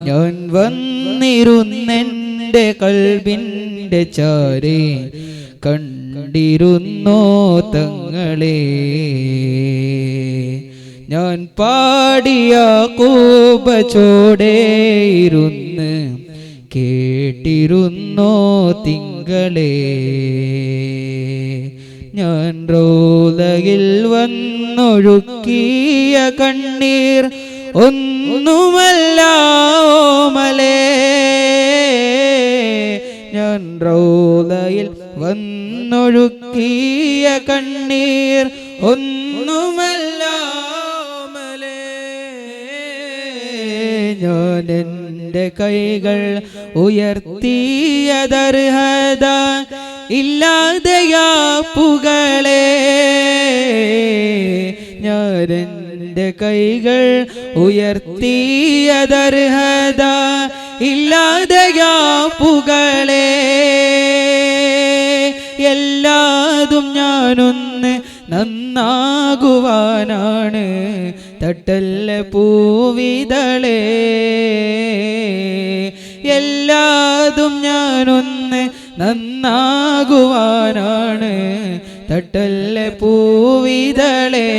ഞാൻ വന്നിരുന്നെൻ്റെ കൽബിൻ്റെ ചാരെ കണ്ടിരുന്നോ തങ്ങളെ. ഞാൻ പാടിയ കൂബച്ചോടേയിരുന്ന് കേട്ടിരുന്നോ തിങ്കളെ. ഞാൻ റോളയിൽ വന്നൊഴുക്കിയ കണ്ണീർ ഒന്നുമല്ല ഓമലേ. ഞാൻ റോളയിൽ വന്നൊഴുക്കിയ കണ്ണീർ ഒന്നുമല്ല ഓമലേ. ഞാൻ എൻ്റെ കൈകൾ ഉയർത്തിയതർഹത ഇല്ലാതെയാ പുകളേ. ഞാൻ എൻ്റെ കൈകൾ ഉയർത്തിയതർഹത ഇല്ലാതെയാ പുകളേ. എല്ലാതും ഞാനൊന്ന് നന്നാകുവാനാണ് തട്ടല്ല പൂവിതളേ. എല്ലാതും ഞാനൊന്ന് നന്നാകുവാനാണ് തട്ടല്ല പൂവിതളേ.